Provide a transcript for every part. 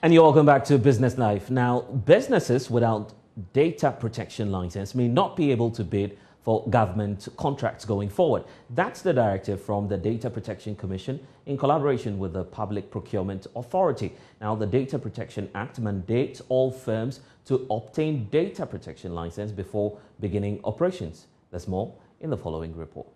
And you're welcome back to Business Life. Now, businesses without data protection license may not be able to bid for government contracts going forward. That's the directive from the Data Protection Commission in collaboration with the Public Procurement Authority. Now, the Data Protection Act mandates all firms to obtain data protection license before beginning operations. There's more in the following report.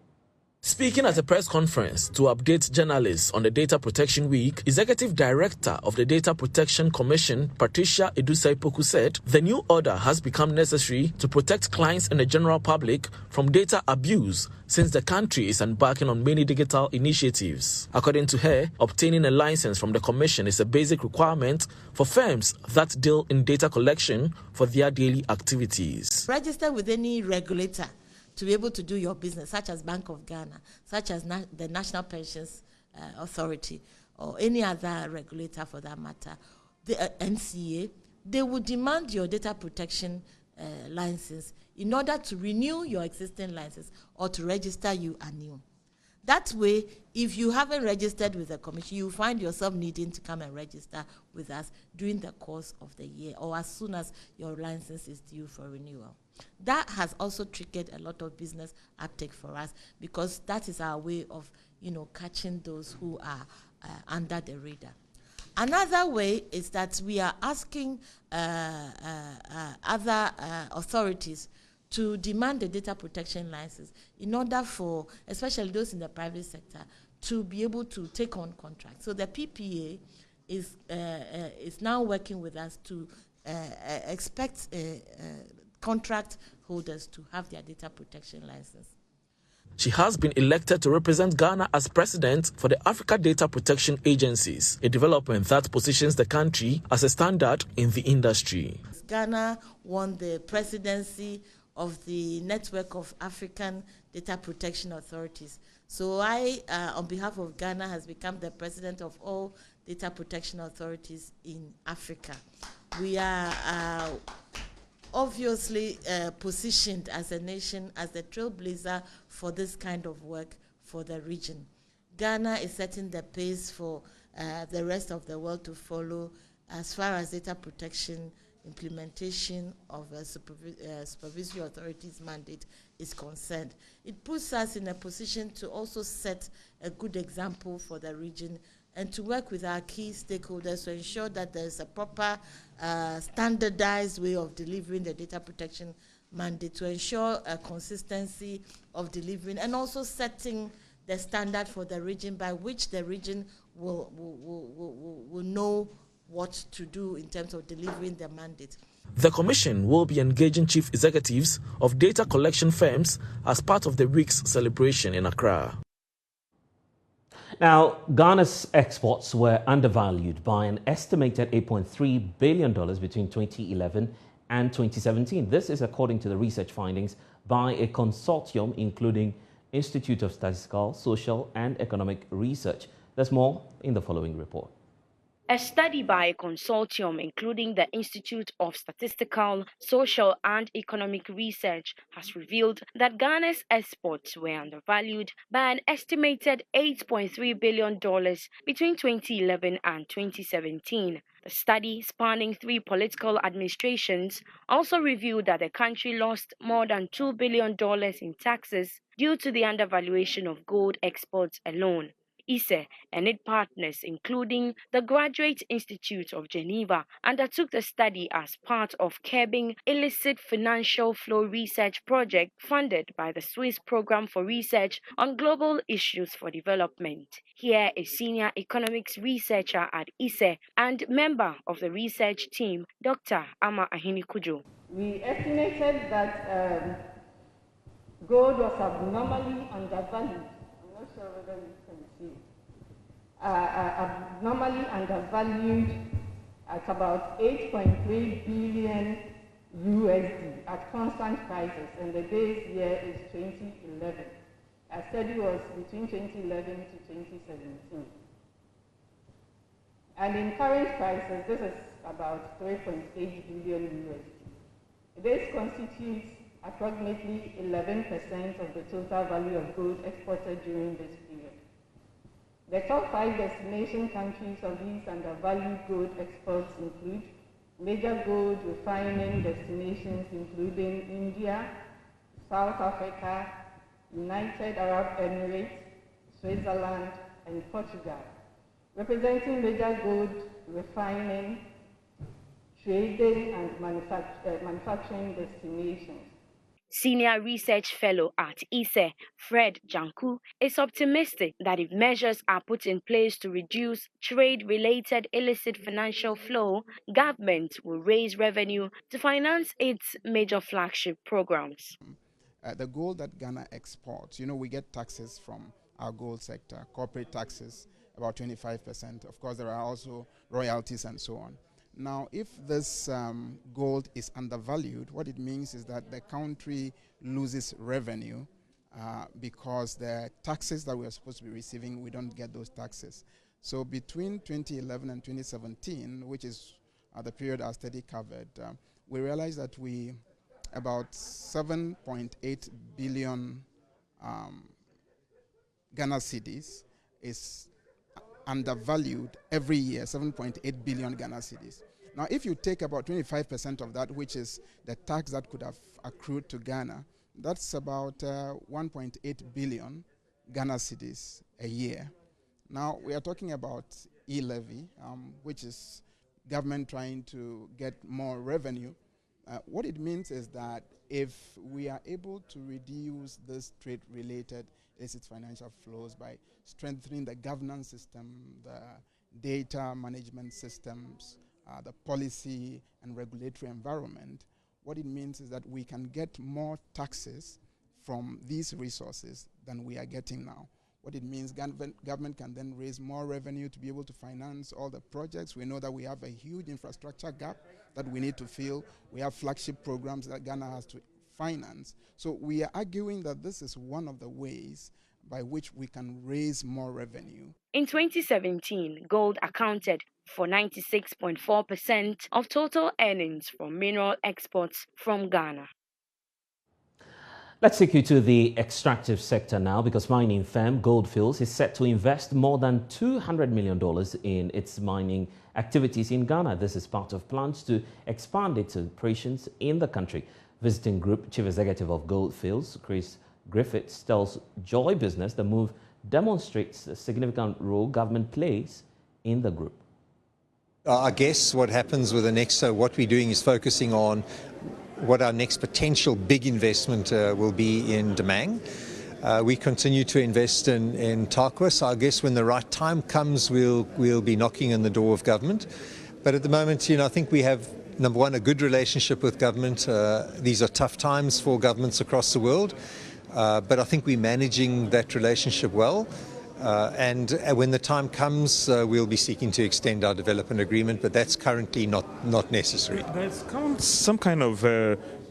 Speaking at a press conference to update journalists on the Data Protection Week, Executive Director of the Data Protection Commission, Patricia Edusaipoku, said the new order has become necessary to protect clients and the general public from data abuse since the country is embarking on many digital initiatives. According to her, obtaining a license from the Commission is a basic requirement for firms that deal in data collection for their daily activities. Register with any regulator to be able to do your business, such as Bank of Ghana, such as the National Pensions Authority, or any other regulator for that matter, the NCA, they would demand your data protection license in order to renew your existing license or to register you anew. That way, if you haven't registered with the Commission, you find yourself needing to come and register with us during the course of the year or as soon as your license is due for renewal. That has also triggered a lot of business uptake for us because that is our way of, catching those who are under the radar. Another way is that we are asking other authorities to demand the data protection license in order for, especially those in the private sector, to be able to take on contracts. So the PPA is now working with us to expect contract holders to have their data protection license. She has been elected to represent Ghana as president for the Africa Data Protection Agencies, a development that positions the country as a standard in the industry. Ghana won the presidency of the Network of African Data Protection Authorities. So I, on behalf of Ghana, has become the president of all data protection authorities in Africa. We are obviously positioned as a nation as the trailblazer for this kind of work for the region. Ghana is setting the pace for the rest of the world to follow as far as data protection implementation of a supervisory authorities mandate is concerned. It puts us in a position to also set a good example for the region and to work with our key stakeholders to ensure that there's a proper standardized way of delivering the data protection mandate, to ensure a consistency of delivering and also setting the standard for the region by which the region will know what to do in terms of delivering the mandate. The Commission will be engaging chief executives of data collection firms as part of the week's celebration in Accra. Now, Ghana's exports were undervalued by an estimated $8.3 billion between 2011 and 2017. This is according to the research findings by a consortium including Institute of Statistical, Social and Economic Research. There's more in the following report. A study by a consortium including the Institute of Statistical, Social and Economic Research has revealed that Ghana's exports were undervalued by an estimated $8.3 billion between 2011 and 2017. The study, spanning 3 political administrations, also revealed that the country lost more than $2 billion in taxes due to the undervaluation of gold exports alone. ISE and its partners, including the Graduate Institute of Geneva, undertook the study as part of Curbing Illicit Financial Flow Research project funded by the Swiss Program for Research on Global Issues for Development. Here, a senior economics researcher at ISE and member of the research team, Dr. Ama Ahinikujo. We estimated that gold was abnormally undervalued. I'm not sure whether you can see. Abnormally undervalued at about 8.3 billion USD at constant prices, and the base year is 2011. Our study was between 2011 to 2017. And in current prices, this is about 3.8 billion USD. This constitutes approximately 11% of the total value of gold exported during this period. The top 5 destination countries of these undervalued gold exports include major gold refining destinations including India, South Africa, United Arab Emirates, Switzerland, and Portugal, representing major gold refining, trading, and manufacturing destinations. Senior research fellow at ISE, Fred Janku, is optimistic that if measures are put in place to reduce trade-related illicit financial flow, government will raise revenue to finance its major flagship programs. The gold that Ghana exports, we get taxes from our gold sector, corporate taxes, about 25%. Of course, there are also royalties and so on. Now, if this gold is undervalued, what it means is that the country loses revenue because the taxes that we are supposed to be receiving, we don't get those taxes. So between 2011 and 2017, which is the period our study covered, we realized that about 7.8 billion Ghana cedis is undervalued every year, 7.8 billion Ghana cedis. Now, if you take about 25% of that, which is the tax that could have accrued to Ghana, that's about 1.8 billion Ghana cedis a year. Now, we are talking about e-levy, which is government trying to get more revenue. What it means is that if we are able to reduce this trade-related illicit financial flows by strengthening the governance system, the data management systems, the policy and regulatory environment, what it means is that we can get more taxes from these resources than we are getting now. What it means, government can then raise more revenue to be able to finance all the projects. We know that we have a huge infrastructure gap that we need to fill. We have flagship programs that Ghana has to finance. So we are arguing that this is one of the ways by which we can raise more revenue. In 2017, gold accounted for 96.4% of total earnings from mineral exports from Ghana. Let's take you to the extractive sector now, because mining firm Gold Fields is set to invest more than $200 million in its mining activities in Ghana. This is part of plans to expand its operations in the country. Visiting Group Chief Executive of Gold Fields, Chris Griffiths, tells Joy Business the move demonstrates the significant role government plays in the group. I guess what happens with the next, what we're doing is focusing on what our next potential big investment will be in Damang. We continue to invest in Tarkwa, so I guess when the right time comes, we'll be knocking on the door of government. But at the moment, I think we have, number one, a good relationship with government. These are tough times for governments across the world, but I think we're managing that relationship well. And when the time comes, we'll be seeking to extend our development agreement, but that's currently not necessary. There's some kind of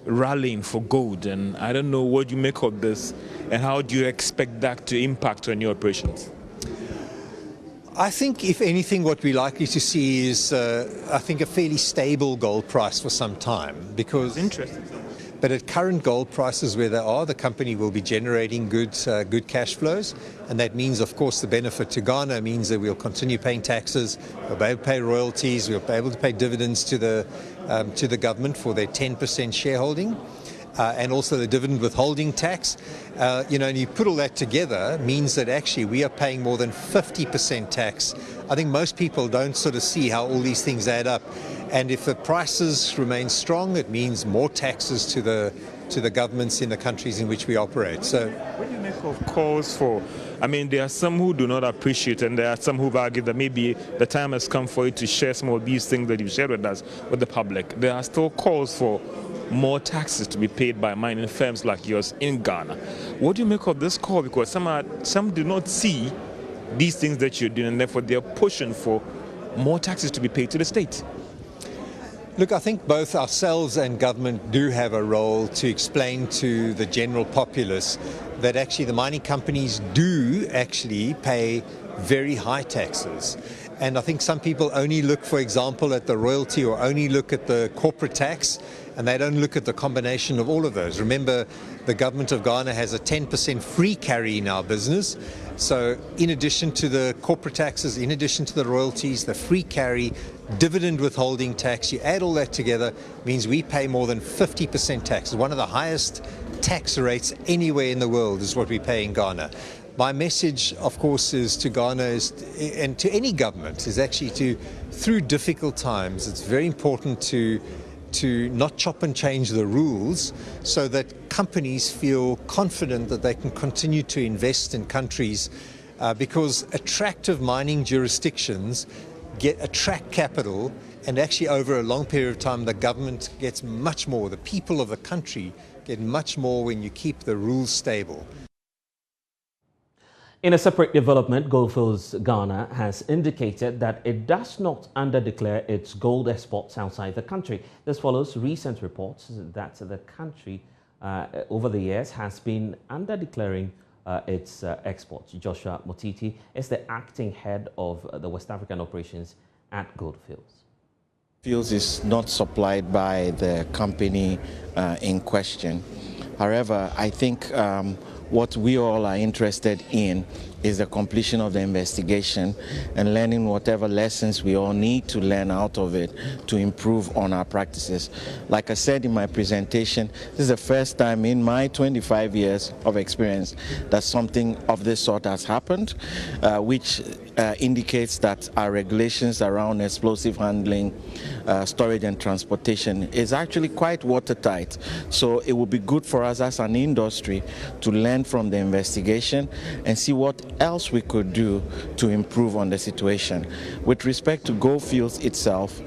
rallying for gold, and I don't know what you make of this, and how do you expect that to impact on your operations? I think, if anything, what we're likely to see is, I think, a fairly stable gold price for some time, because Interesting. But at current gold prices where they are, the company will be generating good cash flows, and that means, of course, the benefit to Ghana means that we'll continue paying taxes, we'll be able to pay royalties, we'll be able to pay dividends to the government for their 10% shareholding, and also the dividend withholding tax. And you put all that together, means that actually we are paying more than 50% tax. I think most people don't sort of see how all these things add up. And if the prices remain strong, it means more taxes to the governments in the countries in which we operate. So, what do you make of calls for? I mean, there are some who do not appreciate, and there are some who've argued that maybe the time has come for you to share some of these things that you've shared with us, with the public. There are still calls for more taxes to be paid by mining firms like yours in Ghana. What do you make of this call? Because some do not see these things that you're doing, and therefore they're pushing for more taxes to be paid to the state. Look, I think both ourselves and government do have a role to explain to the general populace that actually the mining companies do actually pay very high taxes. And I think some people only look, for example, at the royalty or only look at the corporate tax, and they don't look at the combination of all of those. Remember, the government of Ghana has a 10% free carry in our business. So in addition to the corporate taxes, in addition to the royalties, the free carry, dividend withholding tax, you add all that together, means we pay more than 50% tax. One of the highest tax rates anywhere in the world is what we pay in Ghana. My message, of course, is to Ghana and to any government is actually through difficult times, it's very important to not chop and change the rules so that companies feel confident that they can continue to invest in countries because attractive mining jurisdictions attract capital, and actually over a long period of time the government gets much more, the people of the country get much more when you keep the rules stable. In a separate development, Goldfields Ghana has indicated that it does not underdeclare its gold exports outside the country. This follows recent reports that the country over the years has been underdeclaring its exports. Joshua Motiti is the acting head of the West African operations at Goldfields. Goldfields is not supplied by the company in question. However, I think what we all are interested in is the completion of the investigation and learning whatever lessons we all need to learn out of it to improve on our practices. Like I said in my presentation, this is the first time in my 25 years of experience that something of this sort has happened, which indicates that our regulations around explosive handling, storage and transportation is actually quite watertight. So it would be good for us as an industry to learn from the investigation and see what else we could do to improve on the situation. With respect to Goldfields itself,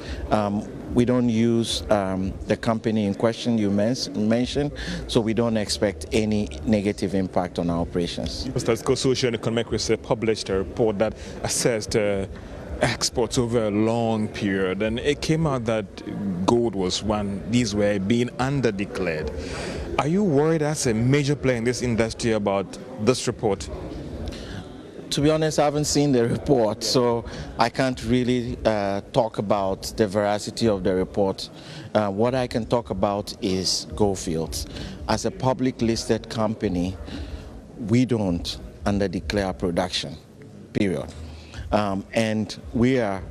we don't use the company in question you mentioned, so we don't expect any negative impact on our operations. Mr. Social and Economic Research published a report that assessed exports over a long period, and it came out that gold was one. These were being underdeclared. Are you worried as a major player in this industry about this report? To be honest, I haven't seen the report, so I can't really talk about the veracity of the report. What I can talk about is Goldfields. As a public listed company, we don't underdeclare production, period. And we are,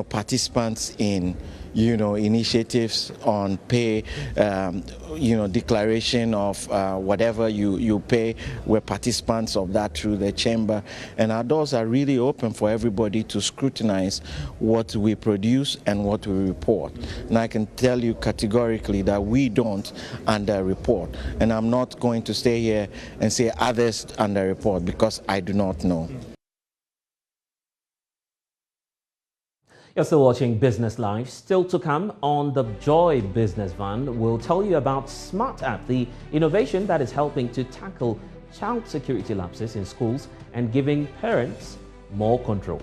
participants in initiatives on pay, declaration of whatever you pay. We're participants of that through the chamber, and our doors are really open for everybody to scrutinize what we produce and what we report. And I can tell you categorically that we don't underreport, and I'm not going to stay here and say others underreport because I do not know. You're still watching Business Live. Still to come on the Joy Business Van, we'll tell you about Smart App, the innovation that is helping to tackle child security lapses in schools and giving parents more control.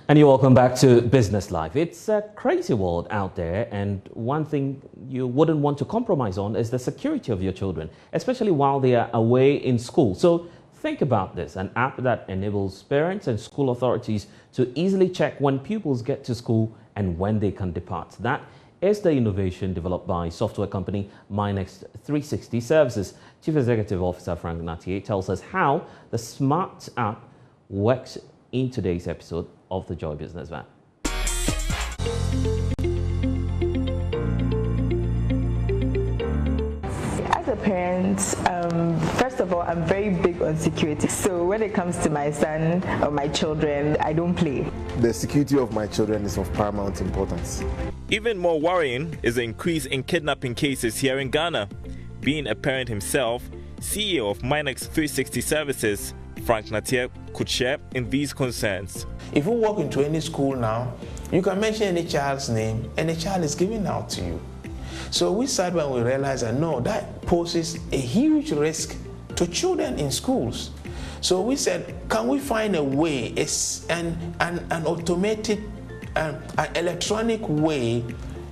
And you're welcome back to Business Live. It's a crazy world out there, and one thing you wouldn't want to compromise on is the security of your children, especially while they are away in school. So think about this, an app that enables parents and school authorities to easily check when pupils get to school and when they can depart. That is the innovation developed by software company Minex 360 Services. Chief Executive Officer Frank Natier tells us how the Smart App works in today's episode of the Joy Business Van. As a parent, first of all, I'm very big on security. So when it comes to my son or my children, I don't play. The security of my children is of paramount importance. Even more worrying is the increase in kidnapping cases here in Ghana. Being a parent himself, CEO of Minex 360 Services, Frank Natier could share in these concerns. If you walk into any school now, you can mention any child's name and the child is given out to you. So we started when we realized that no, that poses a huge risk to children in schools. So we said, can we find a way, an automated, an electronic way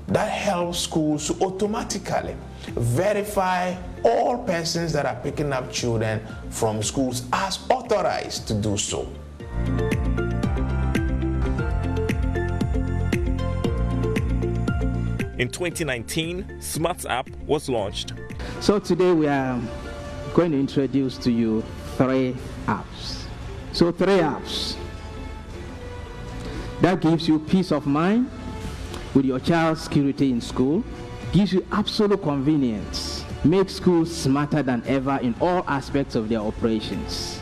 that helps schools to automatically verify all persons that are picking up children from schools as authorized to do so. In 2019, Smarts app was launched. So today we are going to introduce to you 3 apps. So 3 apps that gives you peace of mind with your child's security in school, gives you absolute convenience, makes schools smarter than ever in all aspects of their operations.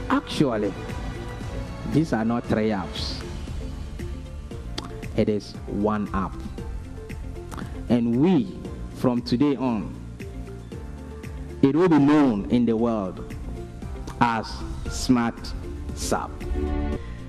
Actually, these are not 3 apps. It is 1 app. And we, from today on, it will be known in the world as Smarts app.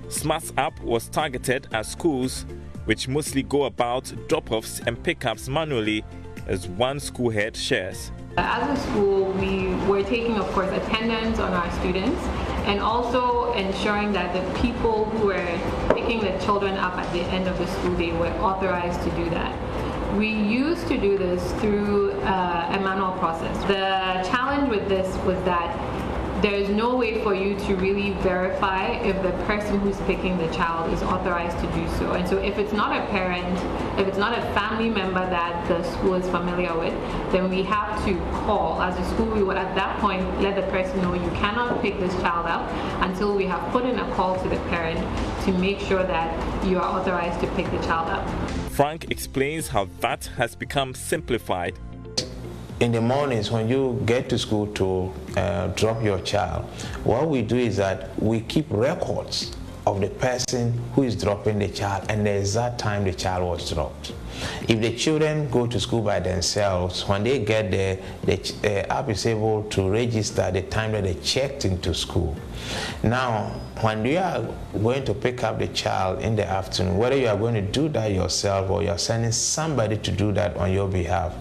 Smarts app was targeted at schools which mostly go about drop-offs and pickups manually, as one school head shares. As a school, we were taking, of course, attendance on our students and also ensuring that the people who were picking the children up at the end of the school day were authorized to do that. We used to do this through a manual process. The challenge with this was that there is no way for you to really verify if the person who's picking the child is authorized to do so. And so if it's not a parent, if it's not a family member that the school is familiar with, then we have to call. As a school, we would at that point let the person know you cannot pick this child up until we have put in a call to the parent to make sure that you are authorized to pick the child up. Frank explains how that has become simplified. In the mornings when you get to school to drop your child, what we do is that we keep records of the person who is dropping the child and the exact time the child was dropped. If the children go to school by themselves, when they get there, the app is able to register the time that they checked into school. Now, when you are going to pick up the child in the afternoon, whether you are going to do that yourself or you are sending somebody to do that on your behalf,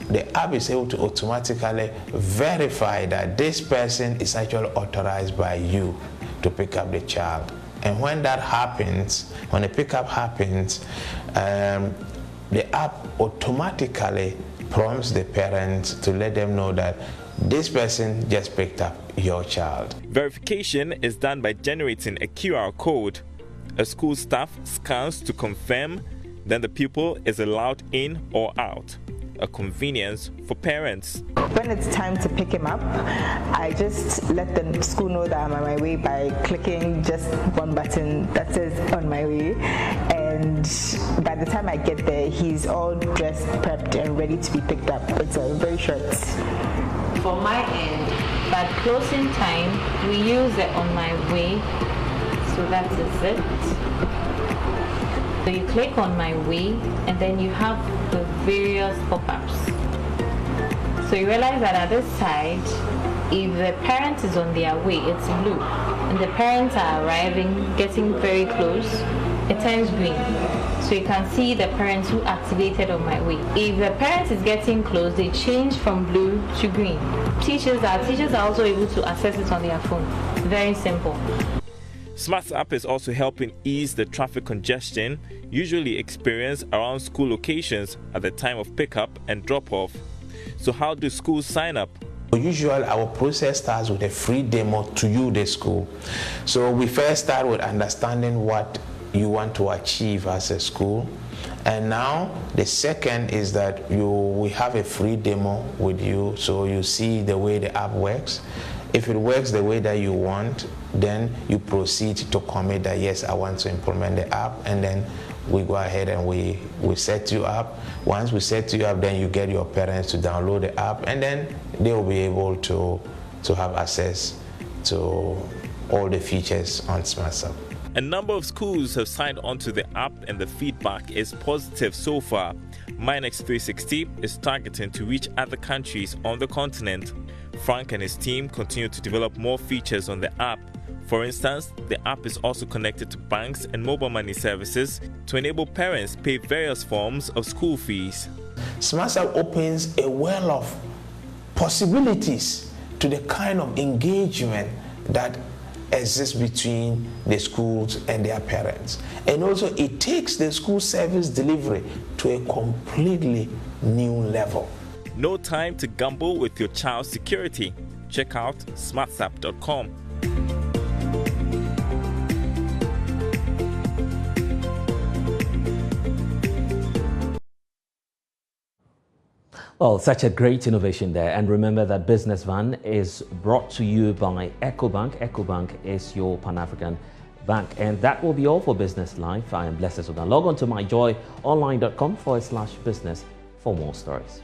the app is able to automatically verify that this person is actually authorized by you to pick up the child. And when that happens, when the pickup happens, the app automatically prompts the parents to let them know that this person just picked up your child. Verification is done by generating a QR code. A school staff scans to confirm, then the pupil is allowed in or out. A convenience for parents. When it's time to pick him up, I just let the school know that I'm on my way by clicking just one button that says on my way, and by the time I get there, he's all dressed, prepped, and ready to be picked up. It's a very short. For my end, by closing time, we use it on my way, so that is it. So you click on my way, and then you have the various pop-ups. So you realize that at this side, if the parent is on their way, it's blue, and the parents are arriving, getting very close, it turns green. So you can see the parents who activated on my way. If the parent is getting close, they change from blue to green. Teachers are also able to access it on their phone. Very simple. Smarts app is also helping ease the traffic congestion usually experienced around school locations at the time of pickup and drop-off. So how do schools sign up? Usually our process starts with a free demo to you, the school. So we first start with understanding what you want to achieve as a school. And now the second is that we have a free demo with you, so you see the way the app works. If it works the way that you want, then you proceed to commit that, yes, I want to implement the app, and then we go ahead and we set you up. Once we set you up, then you get your parents to download the app, and then they will be able to have access to all the features on Smarts app. A number of schools have signed on to the app, and the feedback is positive so far. Minex 360 is targeting to reach other countries on the continent. Frank and his team continue to develop more features on the app. For instance, the app is also connected to banks and mobile money services to enable parents pay various forms of school fees. Smarts app opens a well of possibilities to the kind of engagement that exists between the schools and their parents. And also it takes the school service delivery to a completely new level. No time to gamble with your child's security. Check out smartsap.com. Well, such a great innovation there. And remember that Business Van is brought to you by EcoBank. EcoBank is your Pan-African bank. And that will be all for Business Live. I am Blessed Sudan. Log on to myjoyonline.com/business for more stories.